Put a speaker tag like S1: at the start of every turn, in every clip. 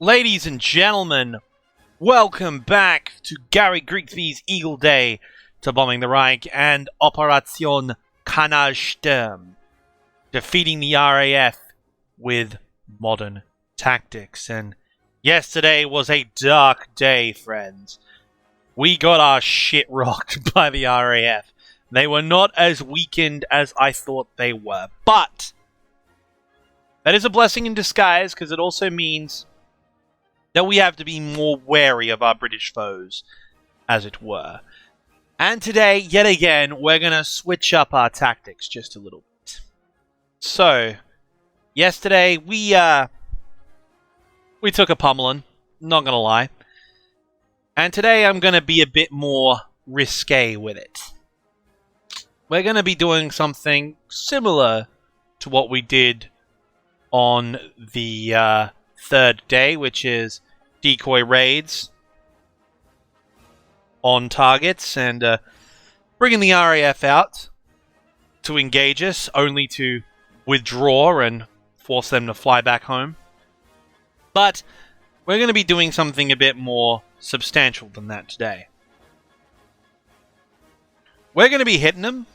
S1: Ladies and gentlemen, welcome back to Gary Grigsby's Eagle Day to Bombing the Reich and Operation KanalShturm, defeating the RAF with modern tactics. And yesterday was a dark day, friends. We got our shit rocked by the RAF. They were not as weakened as I thought they were, but that is a blessing in disguise because it also means that we have to be more wary of our British foes, as it were. And today, yet again, we're going to switch up our tactics just a little bit. So, yesterday, we took a pummeling, not going to lie. And today, I'm going to be a bit more risque with it. We're going to be doing something similar to what we did on the third day, which is decoy raids on targets and bringing the RAF out to engage us, only to withdraw and force them to fly back home. But we're going to be doing something a bit more substantial than that today. We're going to be hitting them,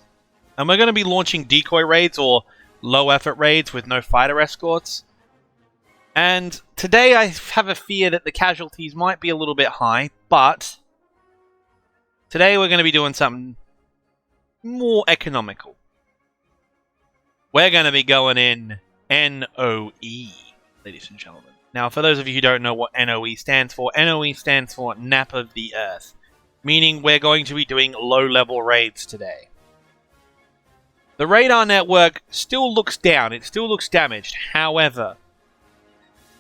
S1: and we're going to be launching decoy raids or low-effort raids with no fighter escorts. And today I have a fear that the casualties might be a little bit high, but today we're going to be doing something more economical. We're going to be going in NOE, ladies and gentlemen. Now, for those of you who don't know what NOE stands for Nap of the Earth, meaning we're going to be doing low-level raids today. The radar network still looks down, it still looks damaged, however,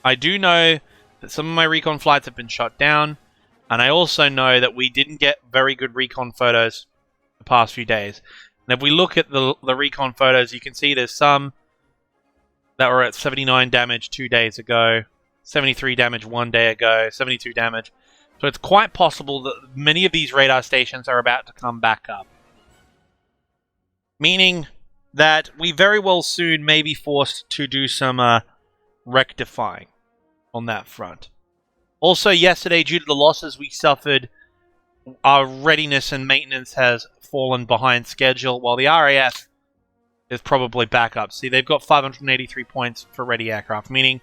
S1: I do know that some of my recon flights have been shot down, and I also know that we didn't get very good recon photos the past few days. And if we look at the recon photos, you can see there's some that were at 79 damage 2 days ago, 73 damage 1 day ago, 72 damage. So it's quite possible that many of these radar stations are about to come back up. Meaning that we very well soon may be forced to do some rectifying on that front. Also, yesterday, due to the losses we suffered, our readiness and maintenance has fallen behind schedule, while the RAF is probably back up. See, they've got 583 points for ready aircraft, meaning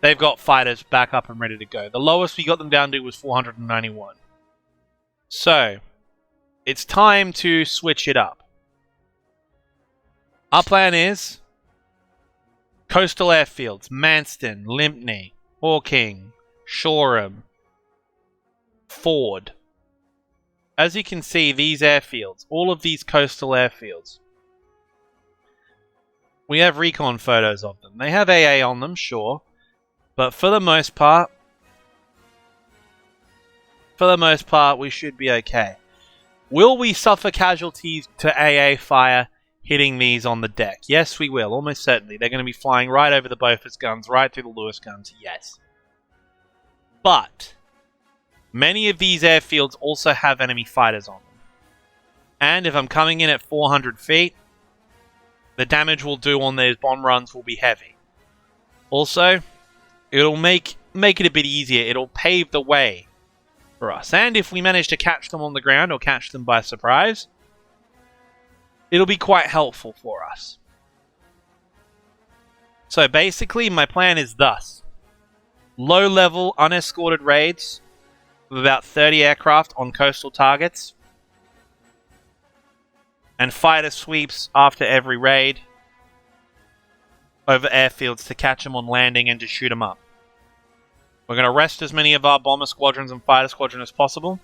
S1: they've got fighters back up and ready to go. The lowest we got them down to was 491. So, it's time to switch it up. Our plan is coastal airfields, Manston, Lympne, Hawking, Shoreham, Ford. As you can see, these airfields, all of these coastal airfields, we have recon photos of them. They have AA on them, sure, but for the most part, we should be okay. Will we suffer casualties to AA fire hitting these on the deck? Yes, we will, almost certainly. They're going to be flying right over the Bofors guns, right through the Lewis guns, yes. But many of these airfields also have enemy fighters on them. And if I'm coming in at 400 feet, the damage we'll do on those bomb runs will be heavy. Also, it'll make it a bit easier. It'll pave the way for us. And if we manage to catch them on the ground or catch them by surprise, it'll be quite helpful for us. So basically, my plan is thus. Low-level, unescorted raids with about 30 aircraft on coastal targets. And fighter sweeps after every raid over airfields to catch them on landing and to shoot them up. We're going to rest as many of our bomber squadrons and fighter squadron as possible.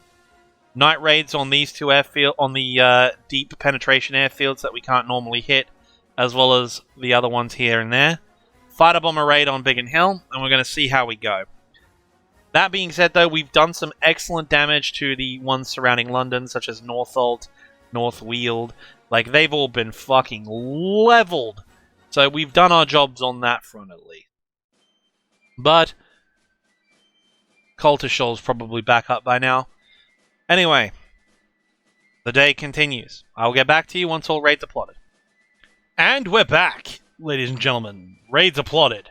S1: Night raids on these two on the deep penetration airfields that we can't normally hit, as well as the other ones here and there. Fighter bomber raid on Biggin Hill, and we're going to see how we go. That being said, though, we've done some excellent damage to the ones surrounding London, such as Northolt, North Weald. Like, they've all been fucking leveled. So we've done our jobs on that front, at least. But Coltershall's probably back up by now. Anyway, the day continues. I'll get back to you once all raids are plotted. And we're back, ladies and gentlemen. Raids are plotted.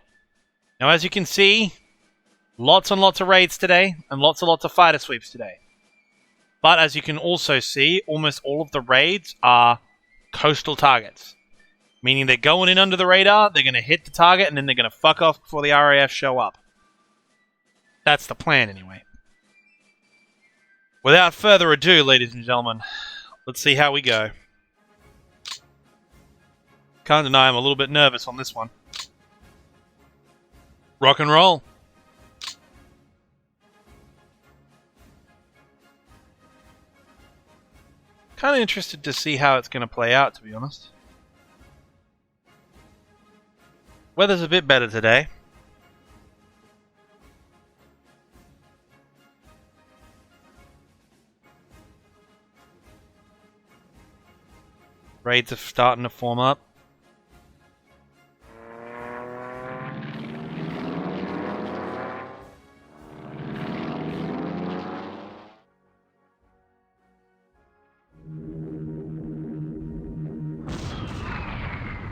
S1: Now, as you can see, Lots and lots of raids today, and lots of fighter sweeps today. But as you can also see, almost all of the raids are coastal targets. Meaning they're going in under the radar, they're going to hit the target, and then they're going to fuck off before the RAF show up. That's the plan, anyway. Without further ado, ladies and gentlemen, let's see how we go. Can't deny I'm a little bit nervous on this one. Rock and roll. Kind of interested to see how it's going to play out, to be honest. Weather's a bit better today. Raids are starting to form up.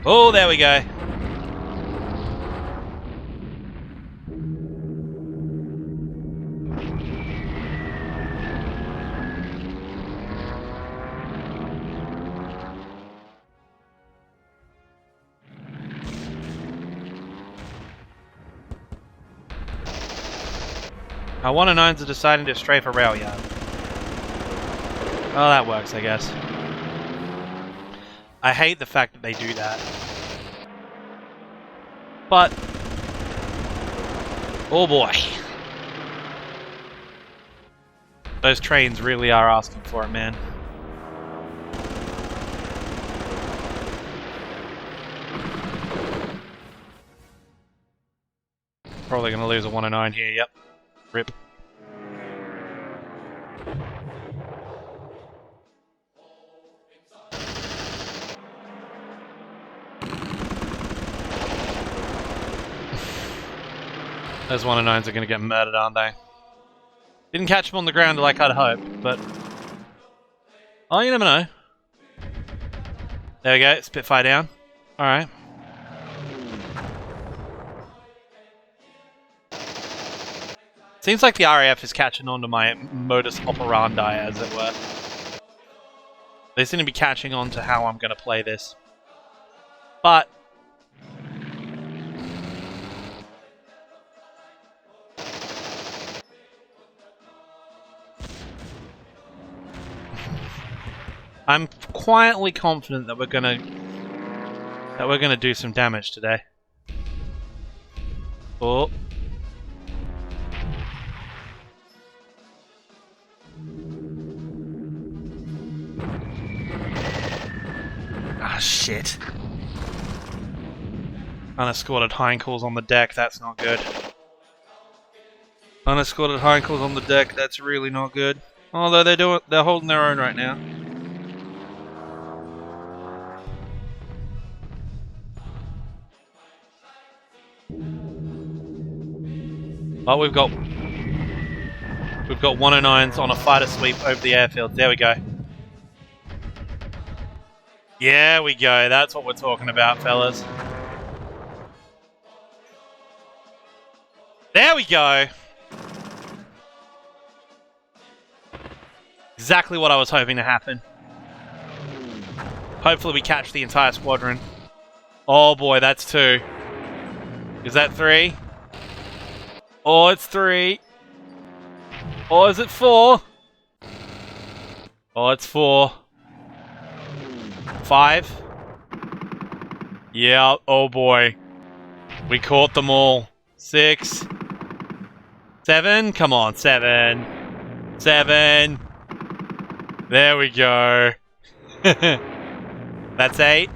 S1: Oh, there we go. Our 109s are deciding to strafe a rail yard. Oh, that works, I guess. I hate the fact that they do that. But... oh boy. Those trains really are asking for it, man. Probably gonna lose a 109 here, yep. Rip. Those 109s are going to get murdered, aren't they? Didn't catch them on the ground like I'd hoped, but... oh, you never know. There we go, Spitfire down. Alright. Seems like the RAF is catching on to my modus operandi, as it were. They seem to be catching on to how I'm going to play this. But... I'm quietly confident that we're gonna do some damage today. Oh. Ah, shit. Unescorted hindquarters on the deck, that's not good. Unescorted hindquarters on the deck, that's really not good. Although they're holding their own right now. Oh, we've got 109s on a fighter sweep over the airfield. There we go. Yeah, we go. That's what we're talking about, fellas. There we go. Exactly what I was hoping to happen. Hopefully we catch the entire squadron. Oh boy, that's 2. Is that 3? Oh, it's 3. Or is it 4? Oh, it's 4. 5. Yeah, oh boy. We caught them all. 6. 7. Come on, 7. 7. There we go. That's 8.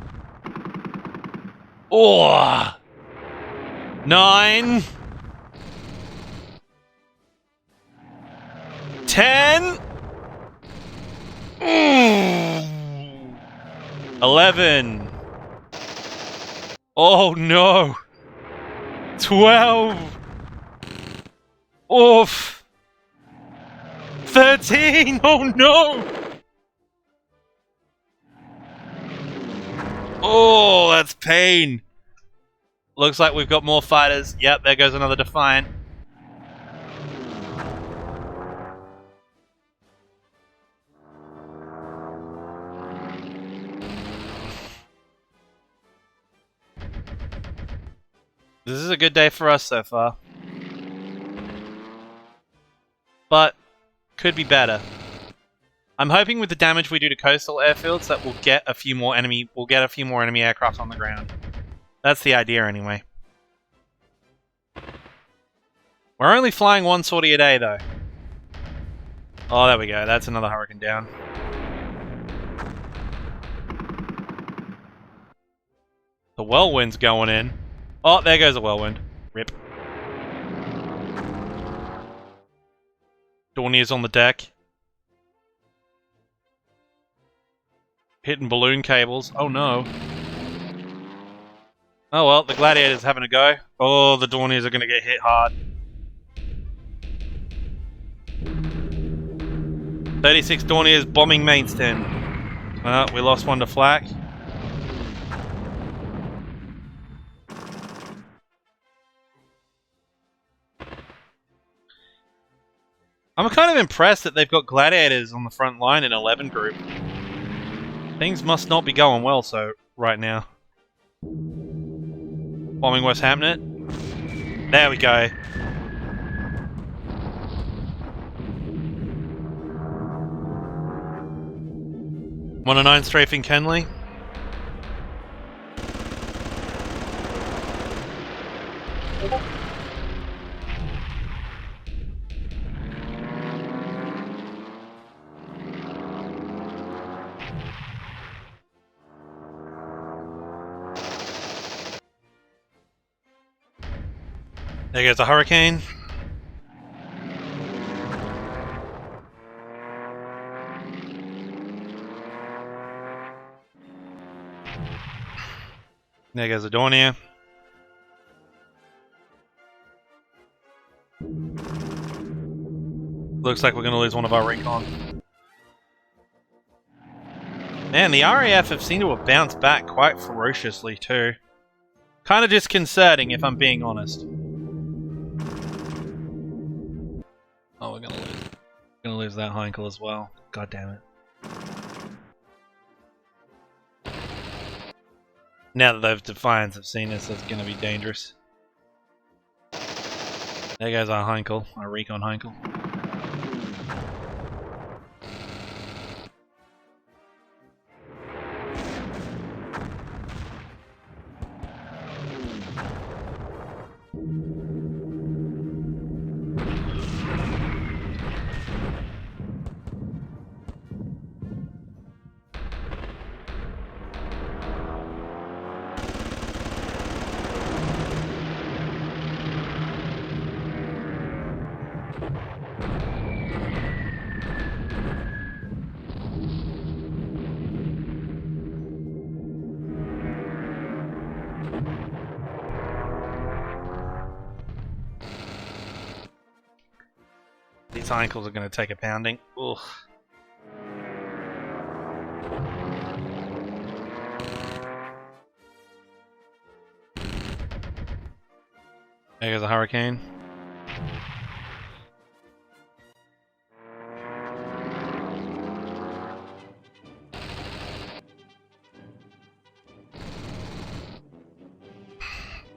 S1: Oh. 9. 10. 11. Oh no. 12. Oof. 13. Oh no. Oh, that's pain. Looks like we've got more fighters. Yep, there goes another Defiant. This is a good day for us so far. But could be better. I'm hoping with the damage we do to coastal airfields that we'll get a few more enemy aircraft on the ground. That's the idea anyway. We're only flying one sortie a day though. Oh, there we go. That's another Hurricane down. The whirlwind's going in. Oh, there goes a whirlwind. Rip. Dornier's on the deck. Hitting balloon cables. Oh no. Oh well, the Gladiator's having a go. Oh, the Dorniers are going to get hit hard. 36 Dorniers bombing Mainstem. We lost one to flak. I'm kind of impressed that they've got Gladiators on the front line in 11 group. Things must not be going well so right now. Bombing West Hampnet. There we go. One 9 strafing Kenley. There goes the Hurricane. There goes the Dornier. Looks like we're going to lose one of our recon. Man, the RAF have seemed to have bounced back quite ferociously too. Kind of disconcerting if I'm being honest. Oh, we're gonna lose that Heinkel as well. God damn it. Now that those Defiants have seen us, that's gonna be dangerous. There goes our Heinkel, our recon Heinkel. These Heinkels are going to take a pounding. Ugh. There goes a Hurricane.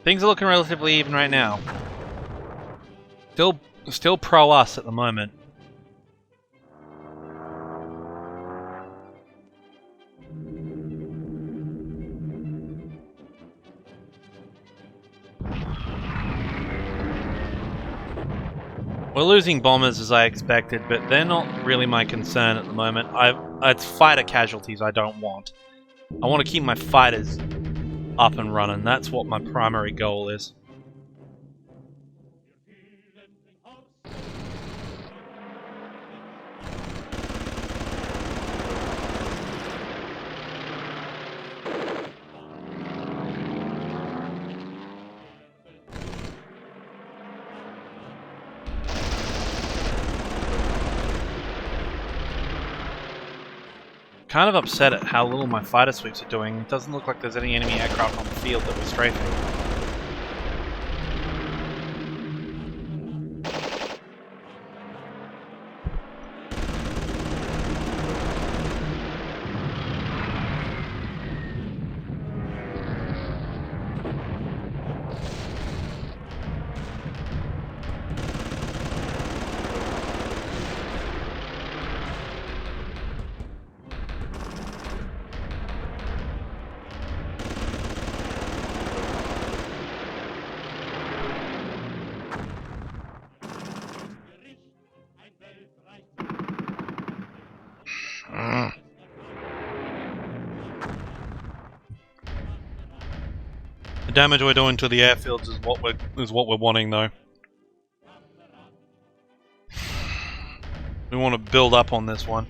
S1: Things are looking relatively even right now. Still pro us at the moment. We're losing bombers as I expected, but they're not really my concern at the moment. It's fighter casualties I don't want. I want to keep my fighters up and running. That's what my primary goal is. Kind of upset at how little my fighter sweeps are doing. It doesn't look like there's any enemy aircraft on the field that we're strafing. The damage we're doing to the airfields is what we're wanting, though. We want to build up on this one.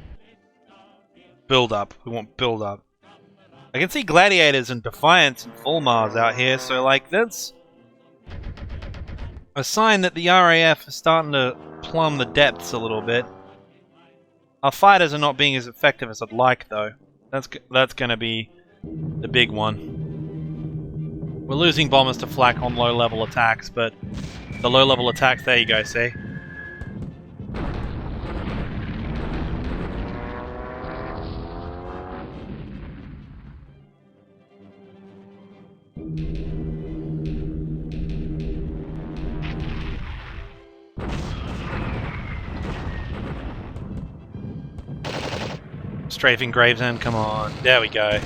S1: Build up. We want build up. I can see Gladiators and Defiance and Fulmars out here, so like that's a sign that the RAF is starting to plumb the depths a little bit. Our fighters are not being as effective as I'd like, though. That's going to be the big one. We're losing bombers to flak on low-level attacks, but the low-level attacks, there you go, see? Strafing Gravesend, come on. There we go.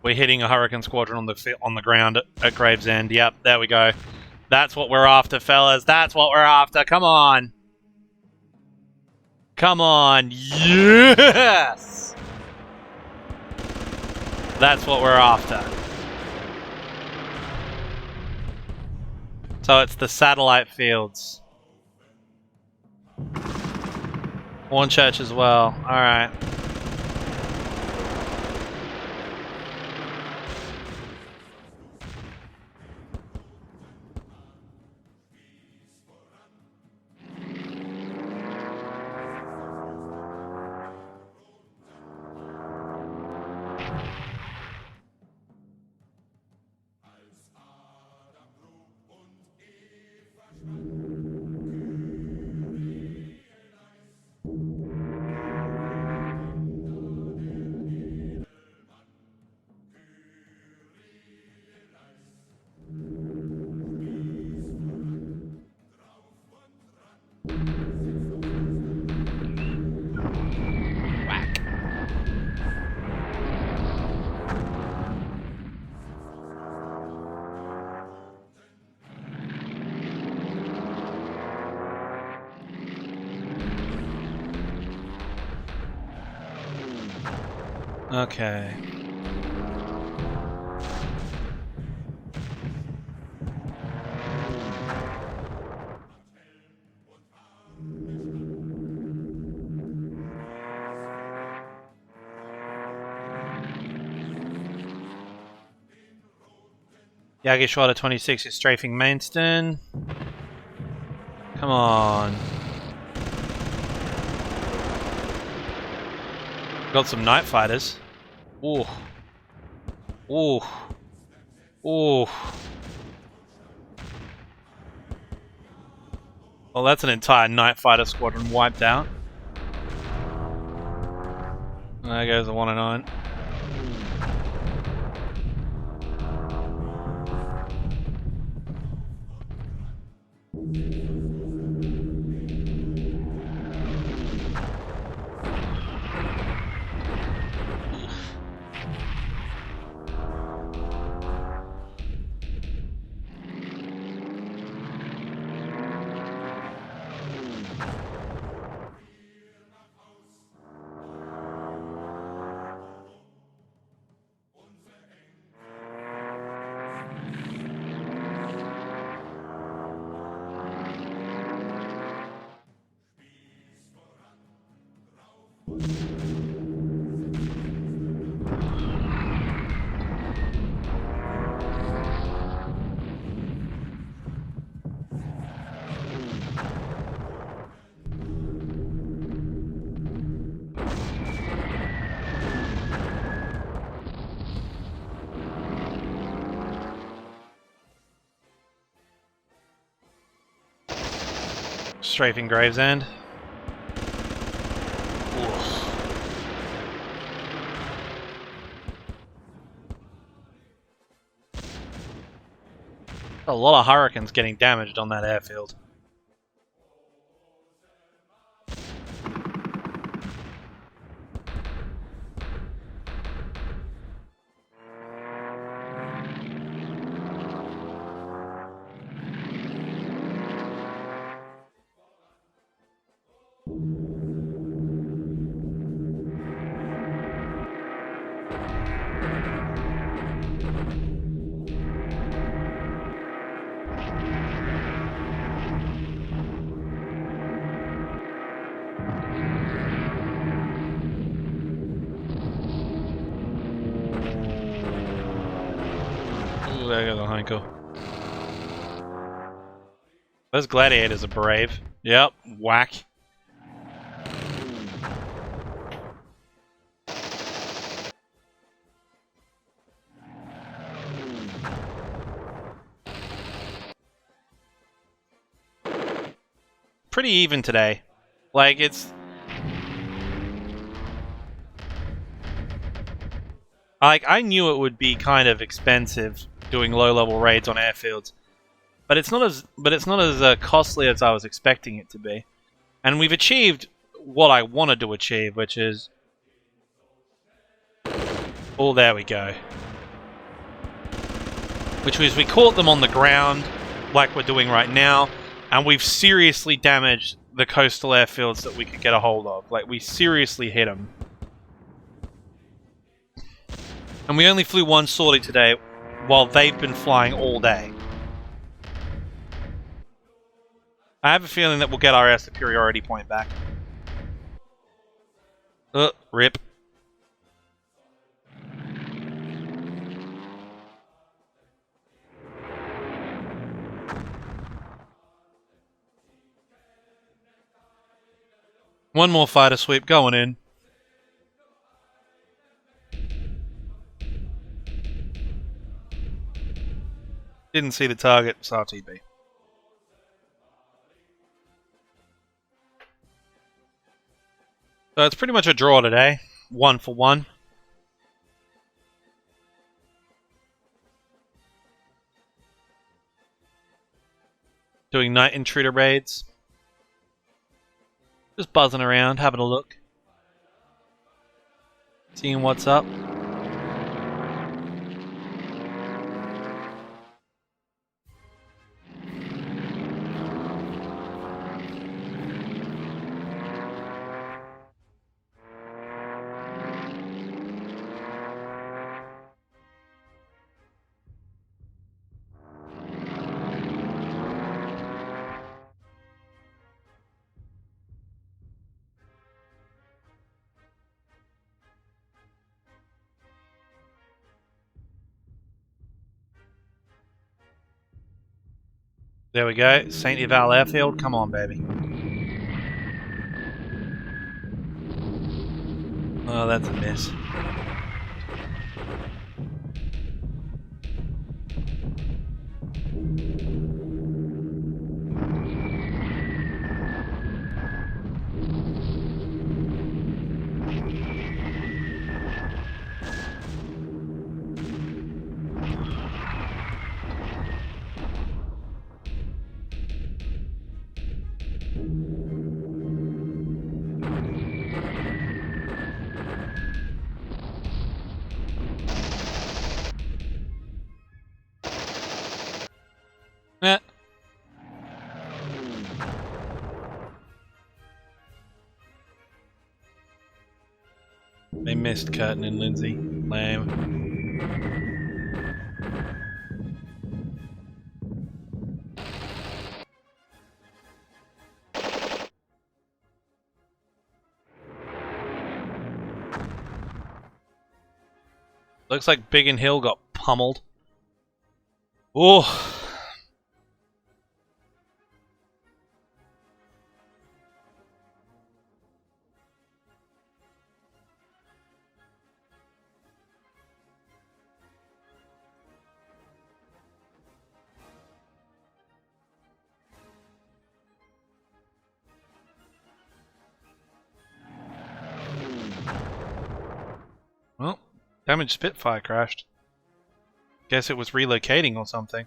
S1: We're hitting a Hurricane Squadron on the ground at Gravesend. Yep, there we go. That's what we're after, fellas. That's what we're after. Come on. Come on. Yes! That's what we're after. So it's the satellite fields. Hornchurch as well. Alright. Okay. Yagi Schwader 26 is strafing Mainston. Come on. Got some night fighters. Ooh. Ooh. Ooh. Well, that's an entire night fighter squadron wiped out. There goes the 109. Strafing Gravesend. A lot of Hurricanes getting damaged on that airfield. there goes the Heinkel. Those gladiators are brave. Yep, whack. Pretty even today. Like, it's... Like, I knew it would be kind of expensive doing low-level raids on airfields. But it's not as costly as I was expecting it to be. And we've achieved what I wanted to achieve, which is... Oh, there we go. Which was we caught them on the ground, like we're doing right now, and we've seriously damaged the coastal airfields that we could get a hold of. Like, we seriously hit them. And we only flew one sortie today, while they've been flying all day. I have a feeling that we'll get our air superiority point back. Rip. One more fighter sweep going in. Didn't see the target, it's RTB. So it's pretty much a draw today. 1 for 1. Doing night intruder raids. Just buzzing around, having a look. Seeing what's up. There we go, St. Eval Airfield, come on baby. Oh, that's a miss. Eh. They missed Curtin and Lindsay. Lame. Looks like Biggin Hill got pummeled. Oh. Well, damaged Spitfire crashed. Guess it was relocating or something.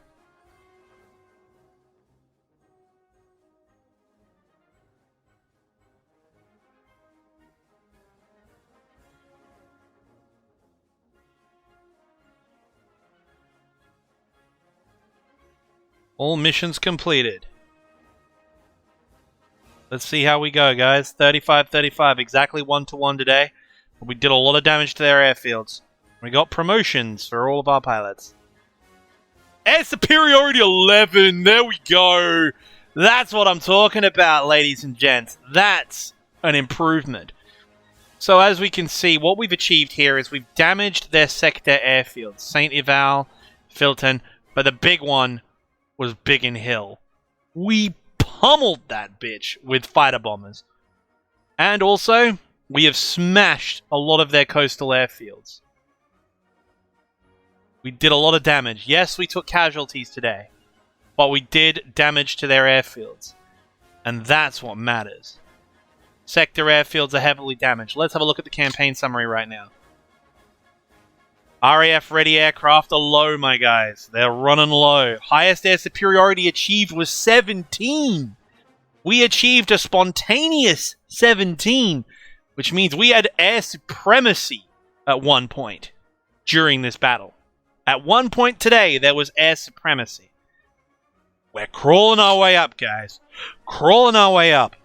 S1: All missions completed. Let's see how we go, guys. 35-35, exactly 1-to-1 today. We did a lot of damage to their airfields. We got promotions for all of our pilots. Air superiority 11. There we go. That's what I'm talking about, ladies and gents. That's an improvement. So as we can see, what we've achieved here is we've damaged their sector airfields. St. Eval, Filton. but the big one was Biggin Hill. We pummeled that bitch with fighter bombers. And also, we have smashed a lot of their coastal airfields. We did a lot of damage. Yes, we took casualties today, but we did damage to their airfields. And that's what matters. Sector airfields are heavily damaged. Let's have a look at the campaign summary right now. RAF ready aircraft are low, my guys. They're running low. Highest air superiority achieved was 17. We achieved a spontaneous 17, which means we had air supremacy at one point during this battle. At one point today, there was air supremacy. We're crawling our way up, guys. Crawling our way up.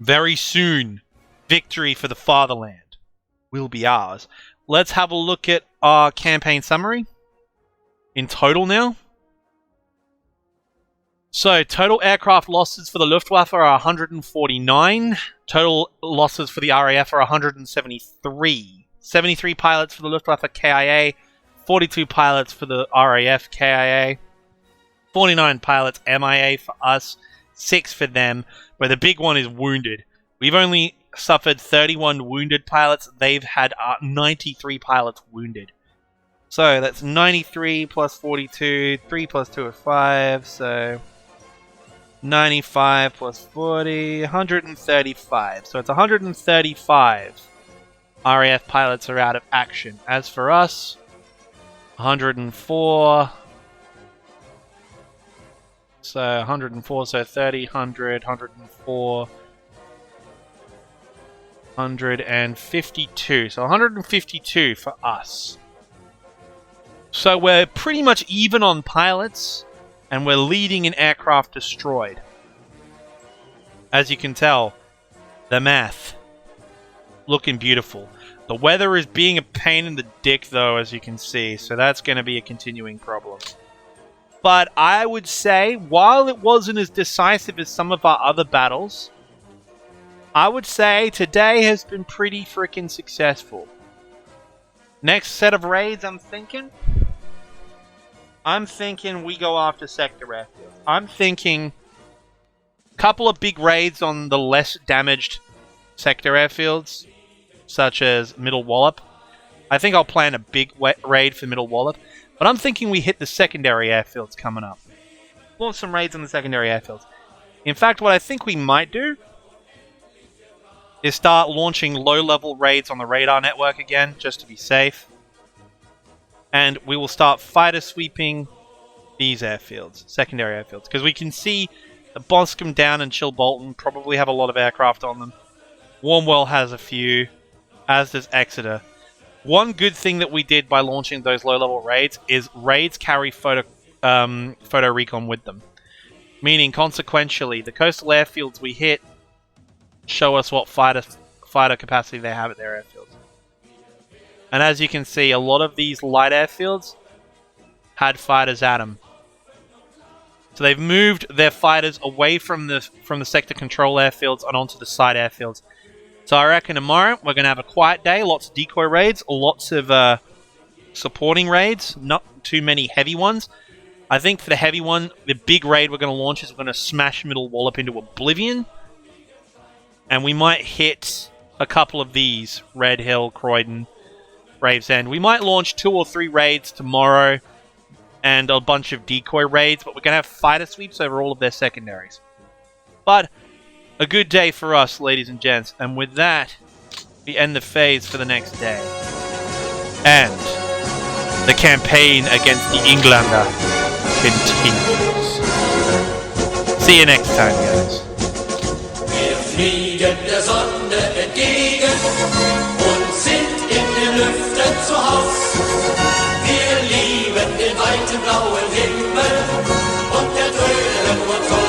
S1: Very soon, victory for the fatherland will be ours. Let's have a look at our campaign summary in total now. So, total aircraft losses for the Luftwaffe are 149. Total losses for the RAF are 173. 73 pilots for the Luftwaffe KIA. 42 pilots for the RAF KIA. 49 pilots MIA for us. 6 for them. But the big one is wounded. We've only suffered 31 wounded pilots. They've had 93 pilots wounded. So that's 93 plus 42. 3 plus 2 is 5. So 95 plus 40. 135. So it's 135 RAF pilots are out of action. As for us, 104. So 104, so 30, 100, 104, 152. So 152 for us. So we're pretty much even on pilots, and we're leading in aircraft destroyed. As you can tell, the math looking beautiful. The weather is being a pain in the dick, though, as you can see, so that's going to be a continuing problem. But I would say, while it wasn't as decisive as some of our other battles, I would say today has been pretty freaking successful. Next set of raids, I'm thinking we go after sector airfields. I'm thinking a couple of big raids on the less damaged sector airfields, such as Middle Wallop. I think I'll plan a big raid for Middle Wallop. But I'm thinking we hit the secondary airfields coming up. Launch some raids on the secondary airfields. In fact, what I think we might do is start launching low-level raids on the radar network again, just to be safe. And we will start fighter sweeping these airfields, secondary airfields. Because we can see that Boscombe Down and Chilbolton probably have a lot of aircraft on them. Warmwell has a few, as does Exeter. One good thing that we did by launching those low-level raids is raids carry photo recon with them. Meaning, consequentially, the coastal airfields we hit show us what fighter capacity they have at their airfields. And as you can see, a lot of these light airfields had fighters at them. So they've moved their fighters away from the sector control airfields and onto the side airfields. So I reckon tomorrow we're going to have a quiet day, lots of decoy raids, lots of supporting raids, not too many heavy ones. I think for the heavy one, the big raid we're going to launch is we're going to smash Middle Wallop into oblivion. And we might hit a couple of these, Red Hill, Croydon, Gravesend. We might launch 2 or 3 raids tomorrow and a bunch of decoy raids, but we're going to have fighter sweeps over all of their secondaries. But a good day for us, ladies and gents. And with that, we end the phase for the next day. And the campaign against the Engländer continues. See you next time, guys.
S2: Wir fliegen der Sonne entgegen und sind in den Lüften zu Haus. Wir lieben den weiten blauen Himmel und der dröhnen Motor.